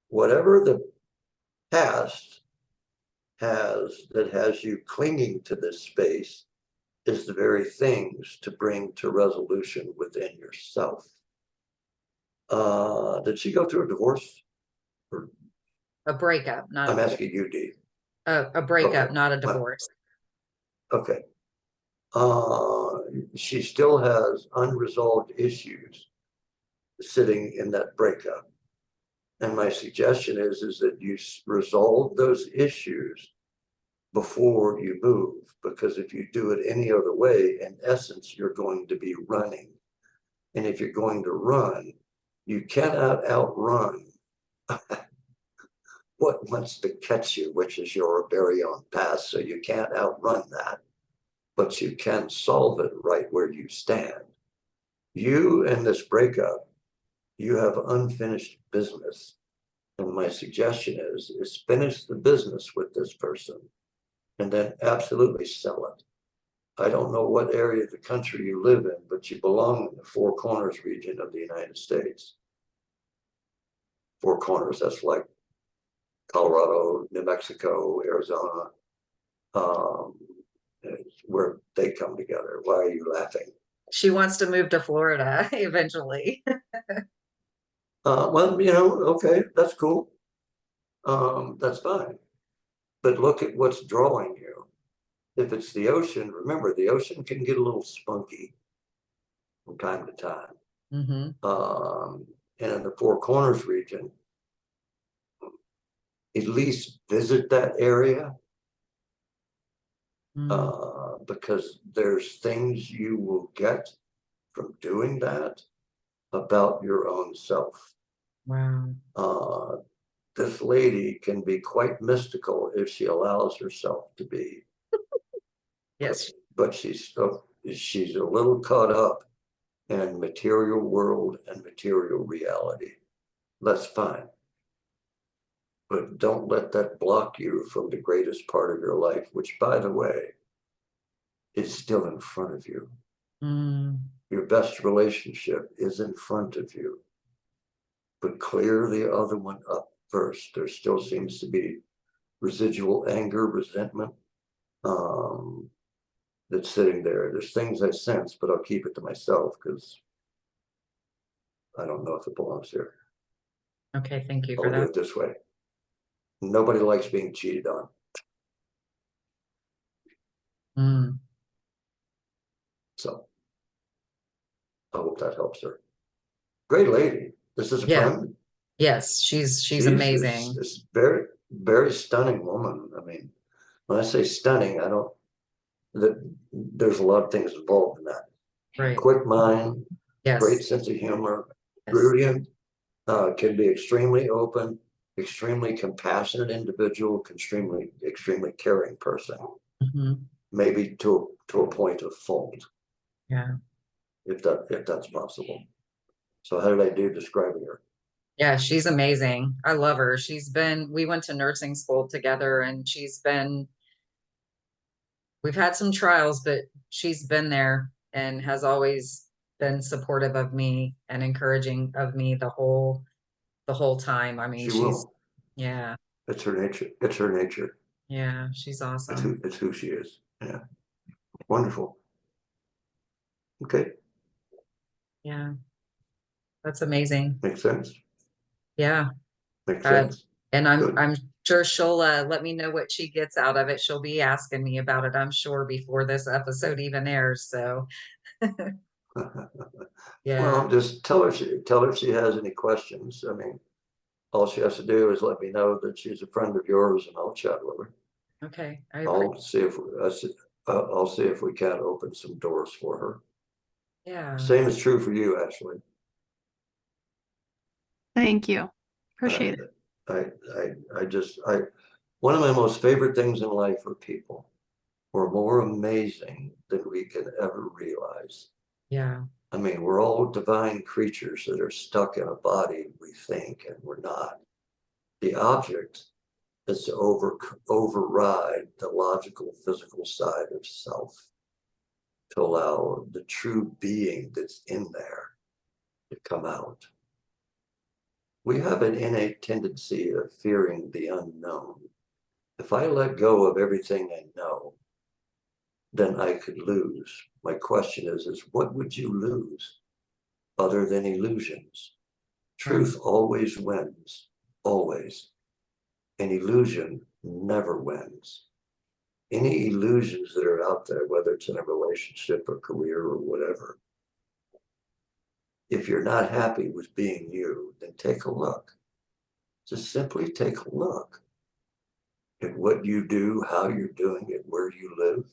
Whatever the past has you clinging to this space is the very things to bring to resolution within yourself. Did she go through a divorce? Or, A breakup, not I'm a asking you, Dee. a breakup, Okay. not a divorce. Okay. She still has unresolved issues sitting in that breakup. And my suggestion is that you resolve those issues before you move, because if you do it any other way, in essence, you're going to be running. And if you're going to run, you cannot outrun what wants to catch you, which is your very own past. So you can't outrun that, but you can solve it right where you stand. You and this breakup, you have unfinished business. And my suggestion is finish the business with this person and then absolutely sell it. I don't know what area of the country you live in, but you belong in the Four Corners region of the United States. Four Corners, that's like Colorado, New Mexico, Arizona, where they come together. Why are you laughing? She wants to move to Florida eventually. Well, you know, okay, that's cool. That's fine. But look at what's drawing you. If it's the ocean, remember the ocean can get a little spunky from time to time. And in the Four Corners region, at least visit that area, because there's things you will get from doing that about your own self. Wow. This lady can be quite mystical if she allows herself to be. Yes. But she's a little caught up in material world and material reality. That's fine. But don't let that block you from the greatest part of your life, which, by the way, is still in front of you. Your best relationship is in front of you. But clear the other one up first. There still seems to be residual anger, resentment, that's sitting there. There's things I sense, but I'll keep it to myself because I don't know if it belongs here. Okay, thank you for I'll do that. it this way. Nobody likes being cheated on. So I hope that helps her. Great lady. This is a Yeah. friend. Yes, she's amazing. This very, very stunning woman. I mean, when I say stunning, I don't, there's a lot of things involved in that. Right. Quick mind, Yes. great sense of humor, Yes. brilliant, can be extremely open, extremely compassionate individual, extremely caring person, maybe to a point of fault. Yeah. If that's possible. So how did I do describing her? Yeah, she's amazing. I love her. We went to nursing school together and we've had some trials, but she's been there and has always been supportive of me and encouraging of me the whole time. I mean, She will. Yeah. It's her nature. It's her nature. Yeah, she's awesome. It's who she is. Yeah. Wonderful. Okay. Yeah. That's amazing. Makes sense. Yeah. Makes sense. And Good. I'm sure she'll let me know what she gets out of it. She'll be asking me about it, I'm sure, before this episode even airs. So yeah. Well, just tell her if she has any questions. I mean, all she has to do is let me know that she's a friend of yours, and I'll chat with her. Okay. I'll see if we can't open some doors for her. Yeah. Same is true for you, Ashley. Thank you. Appreciate it. One of my most favorite things in life are people who are more amazing than we can ever realize. Yeah. I mean, we're all divine creatures that are stuck in a body, we think, and we're not. The object is to override the logical, physical side of self, to allow the true being that's in there to come out. We have an innate tendency of fearing the unknown. If I let go of everything I know, then I could lose. My question is what would you lose other than illusions? Truth always wins, always. An illusion never wins. any illusions that are out there, whether it's in a relationship or career or whatever, if you're not happy with being you, then take a look. Just simply take a look at what you do, how you're doing it, where you live.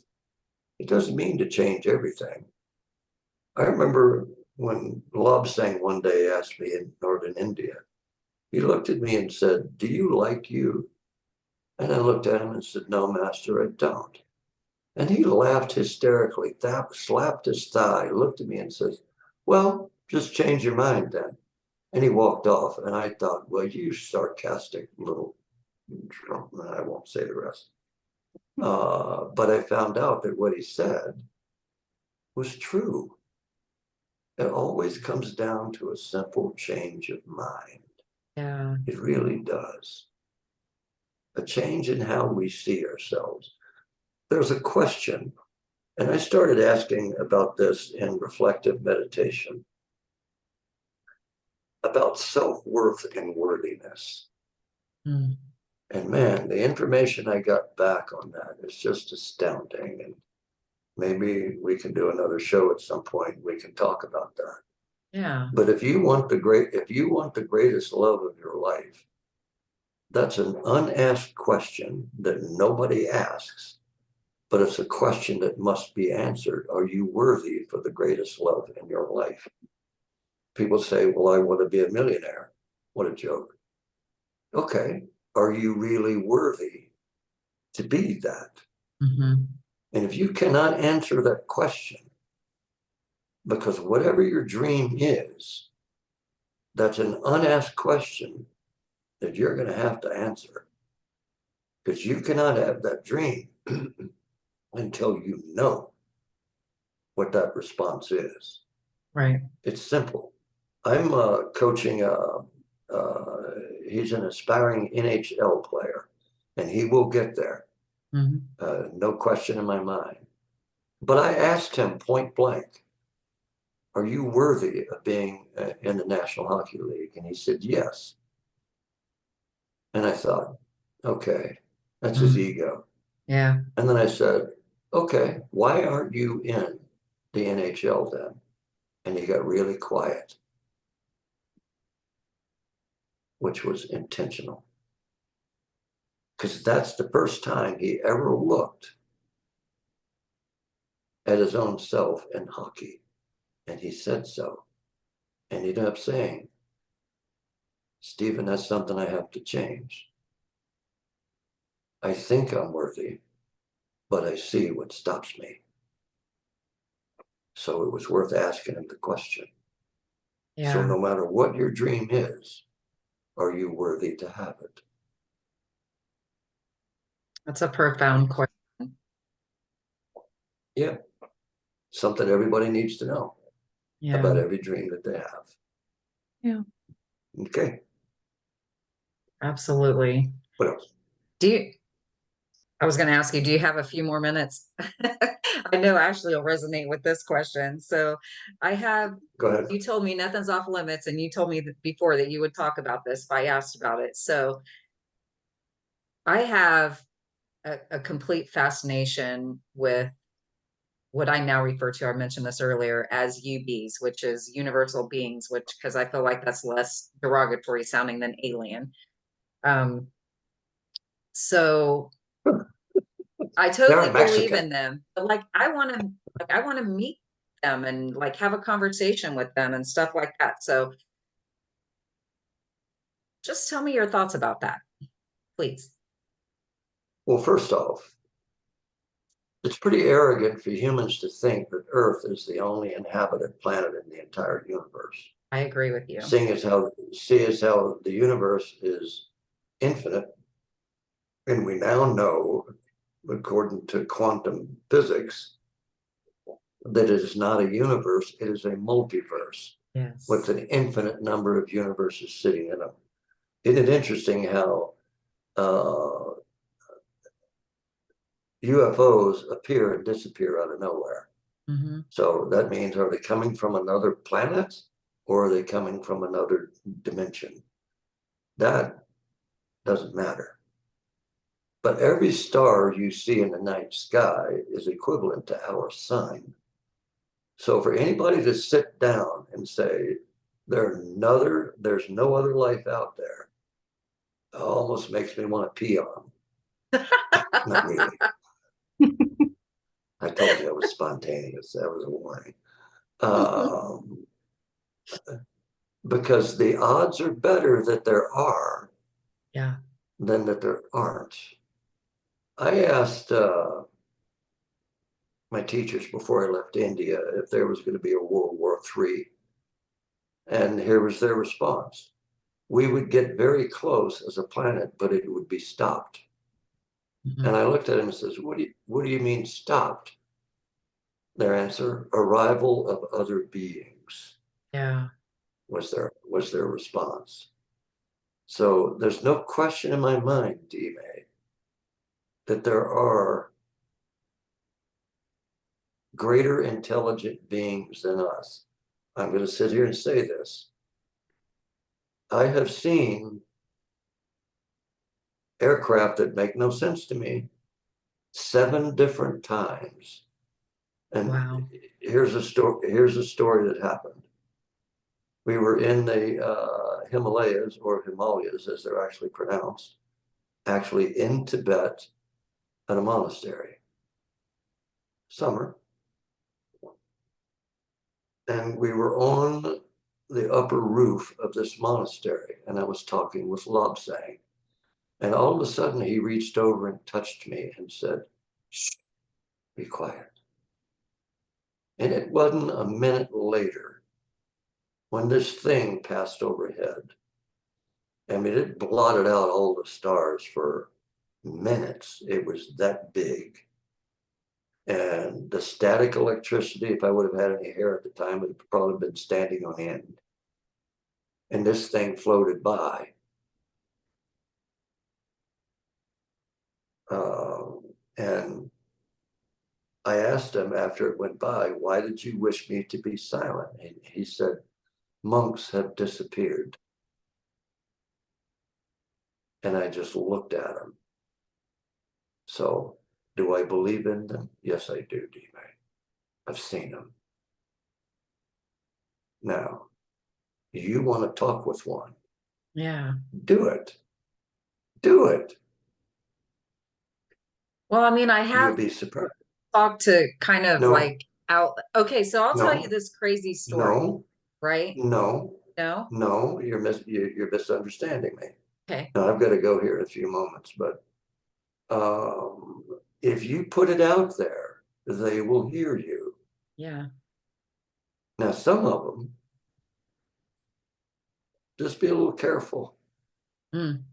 It doesn't mean to change everything. I remember when Lobsang one day asked me in northern India, he looked at me and said, "Do you like you?" And I looked at him and said, "No, master, I don't." And he laughed hysterically, slapped his thigh, looked at me and says, "Well, just change your mind then." And he walked off. And I thought, well, you sarcastic little, I won't say the rest. But I found out that what he said was true. It always comes down to a simple change of mind. Yeah. It really does. A change in how we see ourselves. There's a question, and I started asking about this in reflective meditation, about self-worth and worthiness. Mm. And man, the information I got back on that is just astounding. And maybe we can do another show at some point. We can talk about that. Yeah. But if you want the greatest love of your life, that's an unasked question that nobody asks, but it's a question that must be answered. Are you worthy for the greatest love in your life? People say, well, I want to be a millionaire. What a joke. Okay. Are you really worthy to be that? Mm-hmm. And if you cannot answer that question, because whatever your dream is, that's an unasked question that you're going to have to answer. Because you cannot have that dream until you know what that response is. Right. It's simple. I'm coaching, he's an aspiring NHL player, and he will get there. Mm-hmm. No question in my mind. But I asked him point blank, are you worthy of being in the National Hockey League? And he said, yes. And I thought, okay, that's his ego. Yeah. And then I said, okay, why aren't you in the NHL then? And he got really quiet, which was intentional. Because that's the first time he ever looked at his own self in hockey. And he said so. And he ended up saying, Stephen, that's something I have to change. I think I'm worthy, but I see what stops me. So it was worth asking him the question. Yeah. So no matter what your dream is, are you worthy to have it? That's a profound question. Yeah. Something everybody needs to know Yeah. about every dream that they have. Yeah. Okay. Absolutely. What else? I was going to ask you, do you have a few more minutes? I know Ashley will resonate with this question. So I have, Go ahead. you told me nothing's off limits, and you told me that before that you would talk about this if I asked about it. So I have a complete fascination with what I now refer to, I mentioned this earlier, as UBs, which is universal beings, which, because I feel like that's less derogatory sounding than alien. So I totally believe in them, but like I want to meet them and like have a conversation with them and stuff like that. So just tell me your thoughts about that, please. Well, first off, it's pretty arrogant for humans to think that Earth is the only inhabited planet in the entire universe. I agree with you. Seeing as how the universe is infinite, and we now know, according to quantum physics, that it is not a universe, it is a multiverse. Yes. With an infinite number of universes sitting in them. Isn't it interesting how UFOs appear and disappear out of nowhere? Mm-hmm. So that means, are they coming from another planet or are they coming from another dimension? That doesn't matter. But every star you see in the night sky is equivalent to our sun. So for anybody to sit down and say there's no other life out there, almost makes me want to pee on them. Not really. I told you I was spontaneous. That was a warning. Because the odds are better that there are Yeah. than that there aren't. I asked my teachers before I left India if there was going to be a World War III. And here was their response. We would get very close as a planet, but it would be stopped. Mhm. And I looked at him and says, what do you mean stopped? Their answer, arrival of other beings, Yeah. was their response. So there's no question in my mind, D-May, that there are greater intelligent beings than us. I'm going to sit here and say this. I have seen aircraft that make no sense to me 7 different times. And Wow. here's a story that happened. We were in the Himalayas, or Himalayas as they're actually pronounced, actually in Tibet at a monastery. Summer. And we were on the upper roof of this monastery, and I was talking with Lobsang. And all of a sudden he reached over and touched me and said, "Shh, be quiet." And it wasn't a minute later when this thing passed overhead. I mean, it blotted out all the stars for minutes. It was that big. And the static electricity, if I would have had any hair at the time, would have probably been standing on end. And this thing floated by. And I asked him after it went by, why did you wish me to be silent? And he said, monks have disappeared. And I just looked at him. So do I believe in them? Yes, I do, D-May. I've seen them. Now, you want to talk with one, Yeah. do it. Do it. Well, I mean, I You'll have be surprised. talked to kind of No, like out. Okay, so I'll tell you no, this crazy story, no, right? no, No? no, you're misunderstanding me. Okay. Now, I've got to go here in a few moments, but if you put it out there, they will hear you. Yeah. Now, some of them, just be a little careful. Mm.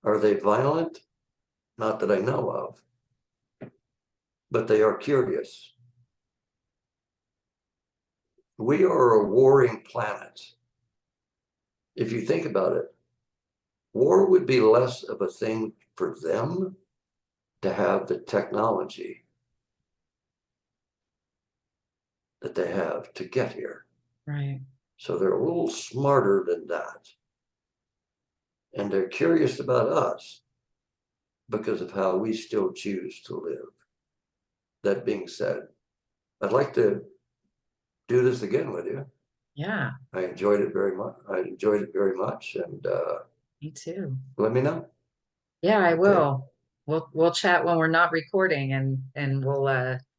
Are they violent? Not that I know of, but they are curious. We are a warring planet. If you think about it, war would be less of a thing for them to have the technology that they have to get here. Right. So they're a little smarter than that. And they're curious about us because of how we still choose to live. That being said, I'd like to do this again with you. Yeah. I enjoyed it very much. And Me too. let me know. Yeah, I Okay. will. We'll chat when we're not recording and we'll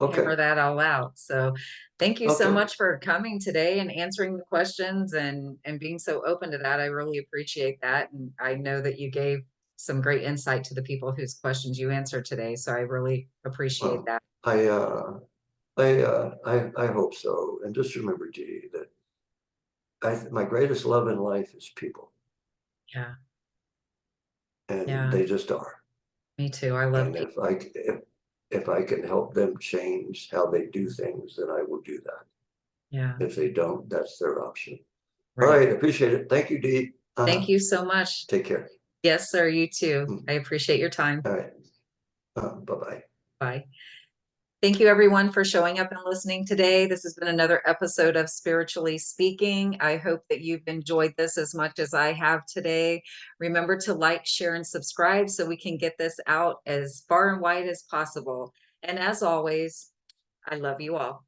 Okay. hammer that all out. So thank you so Okay. much for coming today and answering the questions and being so open to that. I really appreciate that. And I know that you gave some great insight to the people whose questions you answered today. So I really appreciate Well, that. I hope so. And just remember, G, that my greatest love in life is people, Yeah. and Yeah. they just are. Me too. I love And people. if I can help them change how they do things, then I will do that. Yeah. If they don't, that's their option. All Right. right, appreciate it. Thank you, Dee. Thank you so much. Take care. Yes, sir. You too. I appreciate your time. All right. Bye-bye. Bye. Thank you everyone for showing up and listening today. This has been another episode of Spiritually Speaking. I hope that you've enjoyed this as much as I have today. Remember to like, share, and subscribe so we can get this out as far and wide as possible. And as always, I love you all.